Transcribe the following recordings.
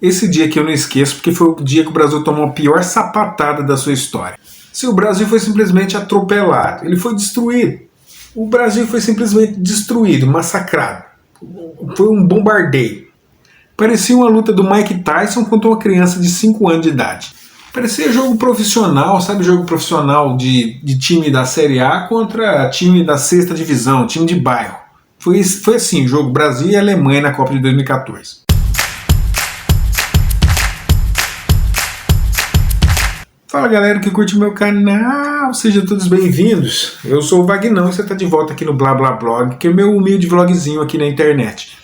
Esse dia que eu não esqueço, porque foi o dia que o Brasil tomou a pior sapatada da sua história. Se o Brasil foi simplesmente atropelado, ele foi destruído. O Brasil foi simplesmente destruído, massacrado. Foi um bombardeio. Parecia uma luta do Mike Tyson contra uma criança de 5 anos de idade. Parecia jogo profissional, sabe, jogo profissional de time da Série A contra time da 6ª divisão, time de bairro. Foi assim, o jogo Brasil e Alemanha na Copa de 2014. Fala galera que curte meu canal, sejam todos bem-vindos. Eu sou o Vagnão e você está de volta aqui no Blá Blá Blog, que é o meu humilde vlogzinho aqui na internet.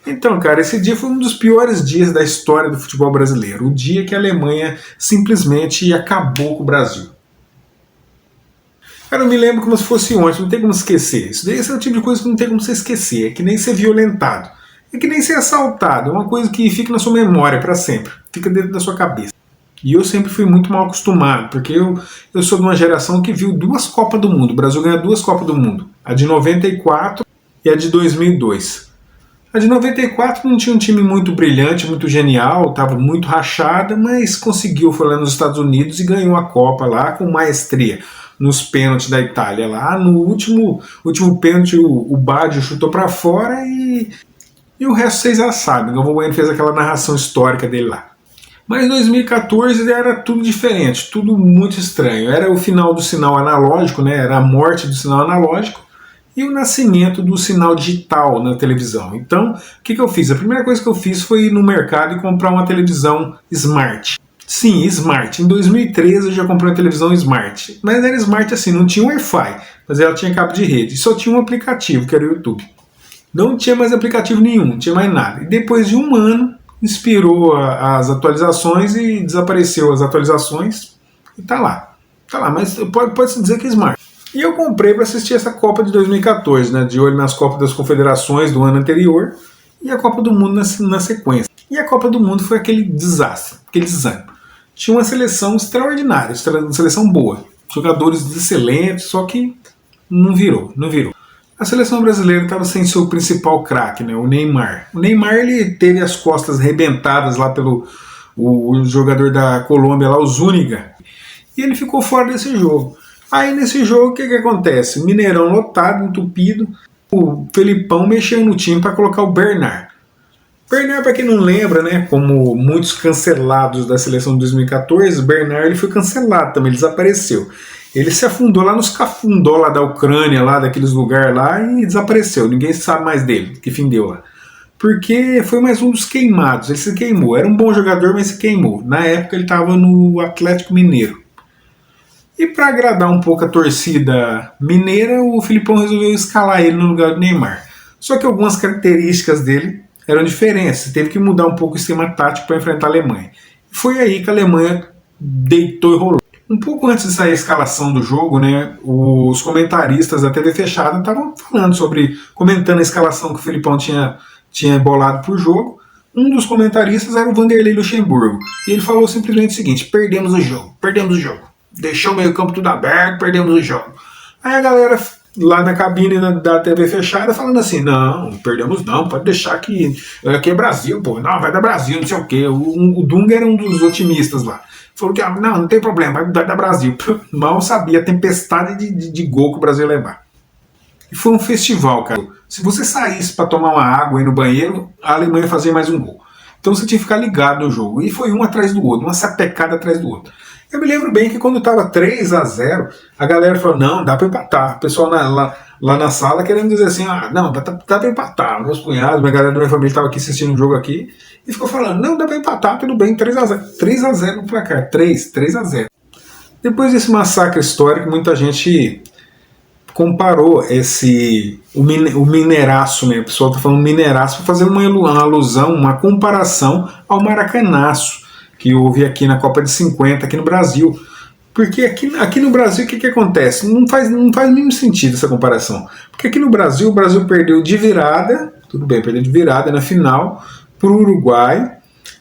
Então, cara, esse dia foi um dos piores dias da história do futebol brasileiro. O dia que a Alemanha simplesmente acabou com o Brasil. Cara, eu me lembro como se fosse ontem, não tem como esquecer. Esse é o tipo de coisa que não tem como você esquecer. É que nem ser violentado. É que nem ser assaltado. É uma coisa que fica na sua memória para sempre. Fica dentro da sua cabeça. E eu sempre fui muito mal acostumado, porque eu sou de uma geração que viu 2 Copas do Mundo. O Brasil ganhou 2 Copas do Mundo. A de 94 e a de 2002. A de 94 não tinha um time muito brilhante, muito genial, estava muito rachada, mas conseguiu, foi lá nos Estados Unidos e ganhou a Copa lá com maestria, nos pênaltis da Itália lá. No último pênalti o Baggio chutou para fora e o resto vocês já sabem. O Galvão Bueno fez aquela narração histórica dele lá. Mas em 2014 era tudo diferente, tudo muito estranho. Era o final do sinal analógico, né? Era a morte do sinal analógico e o nascimento do sinal digital na televisão. Então, o que eu fiz? A primeira coisa que eu fiz foi ir no mercado e comprar uma televisão Smart. Sim, Smart. Em 2013 eu já comprei uma televisão Smart. Mas era Smart assim, não tinha Wi-Fi, mas ela tinha cabo de rede. E só tinha um aplicativo, que era o YouTube. Não tinha mais aplicativo nenhum, não tinha mais nada. E depois de um ano, inspirou as atualizações e desapareceu as atualizações e tá lá, mas pode-se dizer que é Smart. E eu comprei para assistir essa Copa de 2014, né, de olho nas Copas das Confederações do ano anterior e a Copa do Mundo na sequência. E a Copa do Mundo foi aquele desastre, aquele desânimo. Tinha uma seleção extraordinária, uma seleção boa, jogadores excelentes, só que não virou. A seleção brasileira estava sem seu principal craque, né, o Neymar. O Neymar ele teve as costas arrebentadas lá pelo o jogador da Colômbia, lá, o Zúñiga, e ele ficou fora desse jogo. Aí nesse jogo o que acontece? Mineirão lotado, entupido, o Felipão mexeu no time para colocar o Bernard. Bernard, para quem não lembra, né, como muitos cancelados da seleção de 2014, Bernard ele foi cancelado também, ele desapareceu. Ele se afundou lá nos cafundó lá da Ucrânia, lá daqueles lugares lá, e desapareceu. Ninguém sabe mais dele, que fim deu lá. Porque foi mais um dos queimados, ele se queimou. Era um bom jogador, mas se queimou. Na época ele estava no Atlético Mineiro. E para agradar um pouco a torcida mineira, o Filipão resolveu escalar ele no lugar do Neymar. Só que algumas características dele eram diferentes. Teve que mudar um pouco o esquema tático para enfrentar a Alemanha. E foi aí que a Alemanha deitou e rolou. Um pouco antes de sair a escalação do jogo, né, os comentaristas da TV fechada estavam comentando a escalação que o Filipão tinha bolado para o jogo. Um dos comentaristas era o Vanderlei Luxemburgo. E ele falou simplesmente o seguinte: perdemos o jogo. Deixou o meio campo tudo aberto, perdemos o jogo. Aí a galera lá na cabine da TV fechada falando assim: não, perdemos não, pode deixar que aqui é Brasil, pô, não, vai dar Brasil, não sei o quê. O Dunga era um dos otimistas lá. Falou que não tem problema, vai dar Brasil. Mal sabia a tempestade de gol que o Brasil ia levar. E foi um festival, cara. Se você saísse para tomar uma água aí no banheiro, a Alemanha fazia mais um gol. Então você tinha que ficar ligado no jogo. E foi um atrás do outro, uma sapecada atrás do outro. Eu me lembro bem que quando estava 3-0, a galera falou: não, dá para empatar. O pessoal lá na sala querendo dizer assim: não, dá para empatar. Meus cunhados, minha galera da minha família estava aqui assistindo um jogo aqui e ficou falando: não, dá para empatar, tudo bem, 3-0. 3-0 no placar, 3-0. Depois desse massacre histórico, muita gente comparou o mineiraço, né? O pessoal está falando mineiraço para fazer uma alusão, uma comparação ao maracanaço que houve aqui na Copa de 50, aqui no Brasil. Porque aqui no Brasil, o que acontece? Não faz nenhum sentido essa comparação. Porque aqui no Brasil, o Brasil perdeu de virada, tudo bem, perdeu de virada na final, para o Uruguai,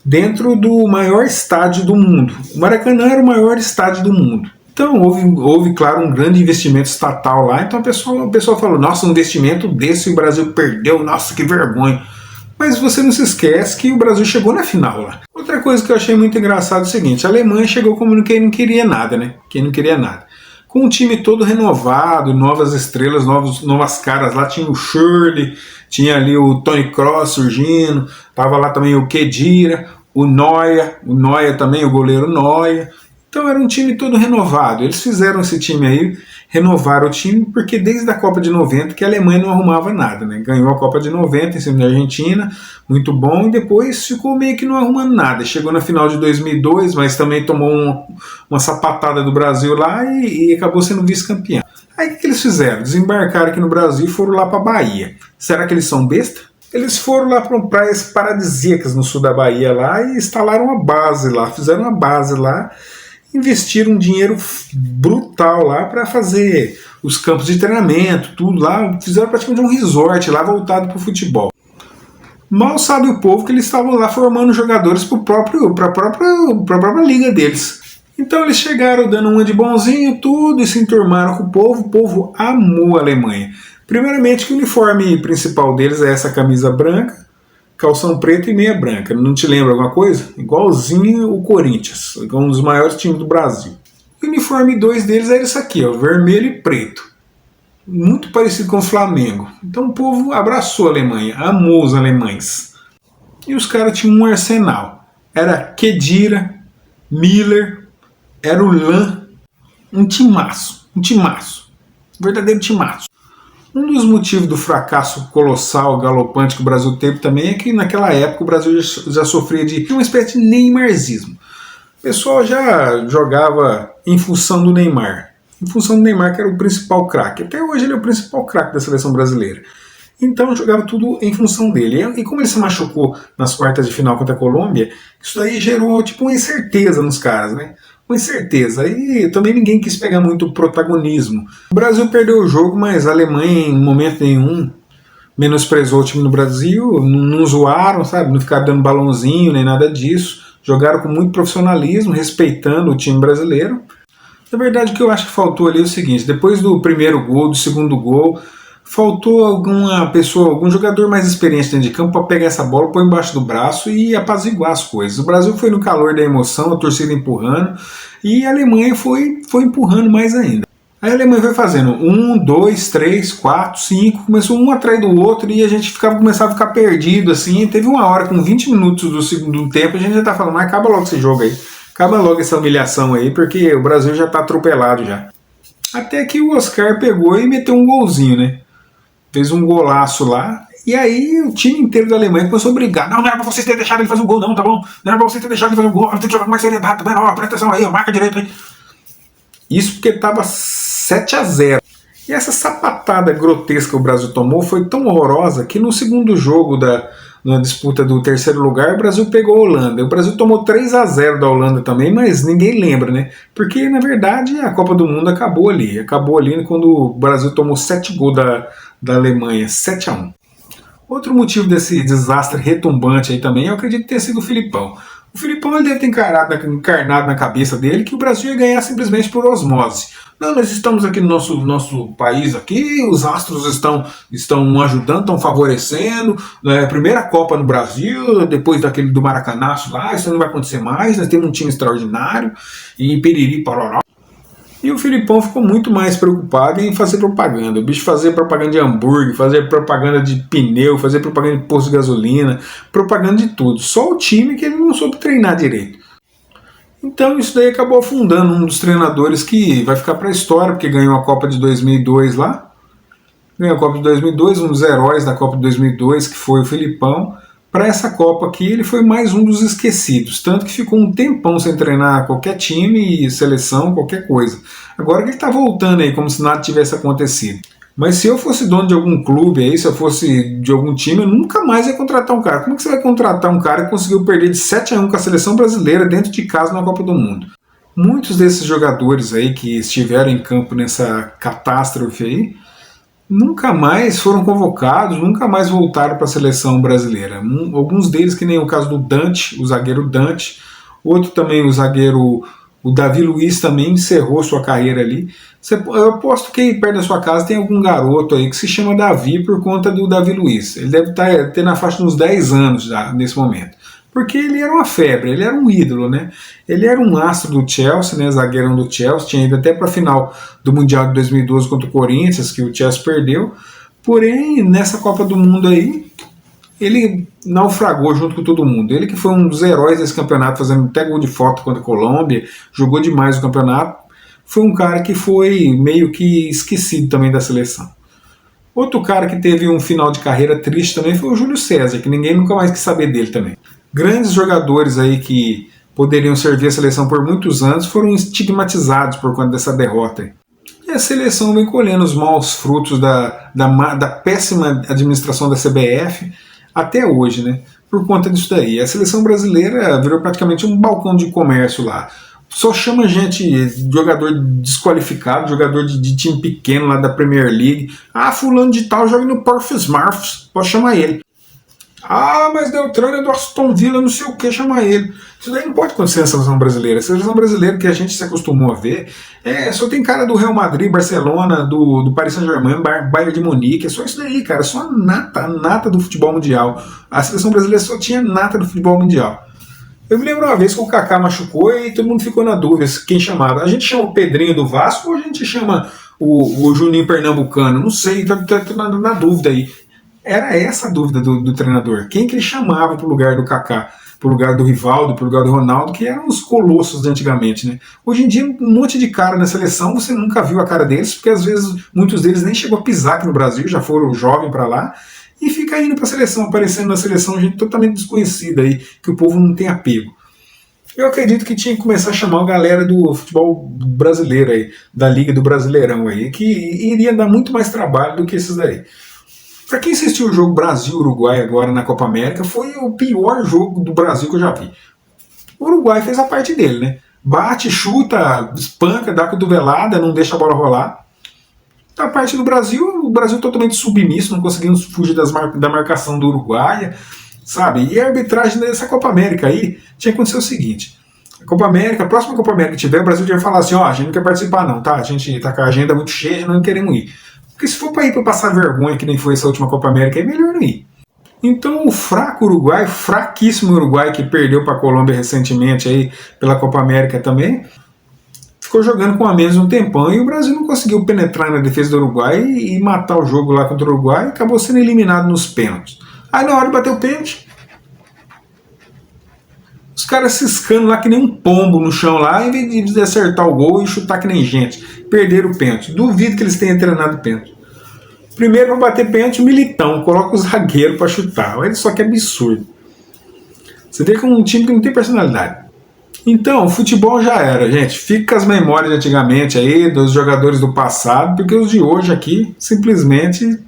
dentro do maior estádio do mundo. O Maracanã era o maior estádio do mundo. Então houve, claro, um grande investimento estatal lá. Então o pessoal falou: nossa, um investimento desse o Brasil perdeu, nossa, que vergonha. Mas você não se esquece que o Brasil chegou na final lá. Outra coisa que eu achei muito engraçado é o seguinte, a Alemanha chegou como quem não queria nada, né? Quem não queria nada. Com um time todo renovado, novas estrelas, novas caras. Lá tinha o Schürrle, tinha ali o Toni Kroos surgindo, tava lá também o Khedira, o Neuer também, o goleiro Neuer. Então era um time todo renovado. Eles fizeram esse time aí, renovaram o time, porque desde a Copa de 90 que a Alemanha não arrumava nada, né? Ganhou a Copa de 90 em cima da Argentina, muito bom, e depois ficou meio que não arrumando nada. Chegou na final de 2002, mas também tomou uma sapatada do Brasil lá e acabou sendo vice-campeão. Aí o que eles fizeram? Desembarcaram aqui no Brasil e foram lá para Bahia. Será que eles são besta? Eles foram lá para praias paradisíacas no sul da Bahia lá e instalaram uma base lá, fizeram uma base lá, investiram um dinheiro brutal lá para fazer os campos de treinamento, tudo lá, fizeram praticamente um resort lá voltado para o futebol. Mal sabe o povo que eles estavam lá formando jogadores para a própria liga deles. Então eles chegaram dando uma de bonzinho, tudo, e se enturmaram com o povo amou a Alemanha. Primeiramente que o uniforme principal deles é essa camisa branca, calção preto e meia branca. Não te lembra alguma coisa? Igualzinho o Corinthians, um dos maiores times do Brasil. O uniforme 2 deles era isso aqui, ó, vermelho e preto. Muito parecido com o Flamengo. Então o povo abraçou a Alemanha, amou os alemães. E os caras tinham um arsenal. Era Khedira, Miller, era o Lan, um timaço, verdadeiro timaço. Um dos motivos do fracasso colossal, galopante que o Brasil teve também é que naquela época o Brasil já sofria de uma espécie de neymarzismo. O pessoal já jogava em função do Neymar. Em função do Neymar, que era o principal craque. Até hoje ele é o principal craque da seleção brasileira. Então jogava tudo em função dele. E como ele se machucou nas quartas de final contra a Colômbia, isso aí gerou tipo uma incerteza nos caras, né? Uma incerteza. E também ninguém quis pegar muito protagonismo. O Brasil perdeu o jogo, mas a Alemanha em momento nenhum menosprezou o time do Brasil, não zoaram, sabe? Não ficaram dando balãozinho nem nada disso. Jogaram com muito profissionalismo, respeitando o time brasileiro. Na verdade, o que eu acho que faltou ali é o seguinte: depois do primeiro gol, do segundo gol, faltou alguma pessoa, algum jogador mais experiente dentro de campo para pegar essa bola, pôr embaixo do braço e apaziguar as coisas. O Brasil foi no calor da emoção, a torcida empurrando, e a Alemanha foi empurrando mais ainda. Aí a Alemanha foi fazendo 1, 2, 3, 4, 5, começou um atrás do outro e a gente começava a ficar perdido assim. Teve uma hora com 20 minutos do segundo tempo, a gente já tá falando, mas acaba logo esse jogo aí. Acaba logo essa humilhação aí, porque o Brasil já tá atropelado já. Até que o Oscar pegou e meteu um golzinho, né? Fez um golaço lá, e aí o time inteiro da Alemanha começou a brigar. Não era pra vocês terem deixado ele fazer um gol, não, tá bom? Não era pra vocês terem deixado ele fazer um gol, tem que jogar com mais seriedade também, ó, presta atenção aí, ó, marca direito aí. Isso porque tava 7-0. E essa sapatada grotesca que o Brasil tomou foi tão horrorosa que no segundo jogo na disputa do terceiro lugar, o Brasil pegou a Holanda. O Brasil tomou 3-0 da Holanda também, mas ninguém lembra, né? Porque, na verdade, a Copa do Mundo acabou ali. Acabou ali quando o Brasil tomou 7 gols da Alemanha, 7-1. Outro motivo desse desastre retumbante aí também, eu acredito ter sido o Filipão. O Filipão ele deve ter encarnado na cabeça dele que o Brasil ia ganhar simplesmente por osmose. Não, nós estamos aqui no nosso país, aqui, os astros estão ajudando, estão favorecendo. Né, primeira Copa no Brasil, depois daquele do Maracanaço lá, isso não vai acontecer mais, nós temos um time extraordinário, e piriri, pororó. E o Filipão ficou muito mais preocupado em fazer propaganda. O bicho fazia propaganda de hambúrguer, fazia propaganda de pneu, fazia propaganda de posto de gasolina, propaganda de tudo. Só o time que ele não soube treinar direito. Então isso daí acabou afundando um dos treinadores que vai ficar para a história, porque ganhou a Copa de 2002 lá. Ganhou a Copa de 2002, um dos heróis da Copa de 2002, que foi o Filipão. Para essa Copa aqui, ele foi mais um dos esquecidos, tanto que ficou um tempão sem treinar qualquer time, seleção, qualquer coisa. Agora que ele está voltando aí, como se nada tivesse acontecido. Mas se eu fosse dono de algum clube aí, se eu fosse de algum time, eu nunca mais ia contratar um cara. Como que você vai contratar um cara que conseguiu perder de 7-1 com a seleção brasileira dentro de casa na Copa do Mundo? Muitos desses jogadores aí que estiveram em campo nessa catástrofe aí, nunca mais foram convocados, nunca mais voltaram para a seleção brasileira. Alguns deles, que nem o caso do Dante, o zagueiro Dante, outro também o zagueiro O Davi Luiz também encerrou sua carreira ali. Eu aposto que perto da sua casa tem algum garoto aí que se chama Davi por conta do Davi Luiz. Ele deve ter na faixa de uns 10 anos já, nesse momento. Porque ele era uma febre, ele era um ídolo, né? Ele era um astro do Chelsea, né? Zagueirão do Chelsea, tinha ido até para a final do Mundial de 2012 contra o Corinthians, que o Chelsea perdeu. Porém, nessa Copa do Mundo aí, ele naufragou junto com todo mundo. Ele que foi um dos heróis desse campeonato, fazendo até gol de foto contra a Colômbia, jogou demais o campeonato. Foi um cara que foi meio que esquecido também da seleção. Outro cara que teve um final de carreira triste também foi o Júlio César, que ninguém nunca mais quis saber dele também. Grandes jogadores aí que poderiam servir a seleção por muitos anos foram estigmatizados por conta dessa derrota. E a seleção vem colhendo os maus frutos da péssima administração da CBF até hoje, né? Por conta disso daí. A seleção brasileira virou praticamente um balcão de comércio lá. Só chama gente, jogador desqualificado, jogador de time pequeno lá da Premier League. Ah, fulano de tal joga no Portsmouth, pode chamar ele. Ah, mas Deltrano é do Aston Villa, não sei o que, chamar ele. Isso daí não pode acontecer na seleção brasileira. A seleção brasileira que a gente se acostumou a ver, só tem cara do Real Madrid, Barcelona, do Paris Saint-Germain, Bayern de Munique, é só isso daí, cara, só a nata do futebol mundial. A seleção brasileira só tinha nata do futebol mundial. Eu me lembro uma vez que o Kaká machucou e todo mundo ficou na dúvida quem chamava. A gente chama o Pedrinho do Vasco ou a gente chama o Juninho Pernambucano? Não sei, tô na dúvida aí. Era essa a dúvida do treinador. Quem que ele chamava para o lugar do Kaká? Para o lugar do Rivaldo, para o lugar do Ronaldo, que eram os colossos de antigamente, né? Hoje em dia, um monte de cara na seleção, você nunca viu a cara deles, porque às vezes muitos deles nem chegou a pisar aqui no Brasil, já foram jovem para lá, e fica indo para a seleção, aparecendo na seleção gente totalmente desconhecida aí, que o povo não tem apego. Eu acredito que tinha que começar a chamar a galera do futebol brasileiro aí, da Liga do Brasileirão aí, que iria dar muito mais trabalho do que esses daí. Para quem assistiu o jogo Brasil-Uruguai agora na Copa América, foi o pior jogo do Brasil que eu já vi. O Uruguai fez a parte dele, né? Bate, chuta, espanca, dá cotovelada, não deixa a bola rolar. Da parte do Brasil, o Brasil totalmente submisso, não conseguindo fugir da marcação do Uruguai, sabe? E a arbitragem dessa Copa América aí tinha acontecido o seguinte. A Copa América, a próxima Copa América que tiver, o Brasil devia falar assim, ó, a gente não quer participar não, tá? A gente tá com a agenda muito cheia, não queremos ir. Porque se for para ir para passar vergonha, que nem foi essa última Copa América, é melhor não ir. Então o fraco Uruguai, fraquíssimo Uruguai, que perdeu para a Colômbia recentemente aí pela Copa América também, ficou jogando com a menos um tempão e o Brasil não conseguiu penetrar na defesa do Uruguai e matar o jogo lá contra o Uruguai e acabou sendo eliminado nos pênaltis. Aí na hora de bater o pênalti, os caras ciscando lá que nem um pombo no chão lá, em vez de acertar o gol e chutar que nem gente. Perderam o pênalti. Duvido que eles tenham treinado pênalti. Primeiro para bater pênalti, Militão. Coloca o zagueiro para chutar. Olha só que absurdo. Você vê que é um time que não tem personalidade. Então, o futebol já era, gente. Fica as memórias de antigamente aí, dos jogadores do passado, porque os de hoje aqui, simplesmente,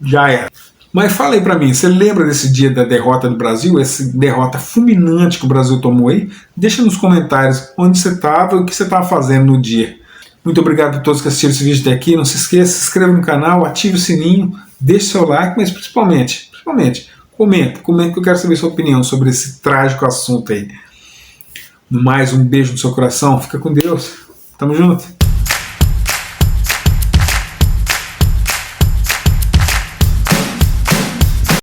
já era. Mas fala aí pra mim, você lembra desse dia da derrota do Brasil? Essa derrota fulminante que o Brasil tomou aí? Deixa nos comentários onde você estava e o que você estava fazendo no dia. Muito obrigado a todos que assistiram esse vídeo até aqui. Não se esqueça, se inscreva no canal, ative o sininho, deixe seu like, mas principalmente, comenta que eu quero saber sua opinião sobre esse trágico assunto aí. Mais um beijo no seu coração, fica com Deus, tamo junto.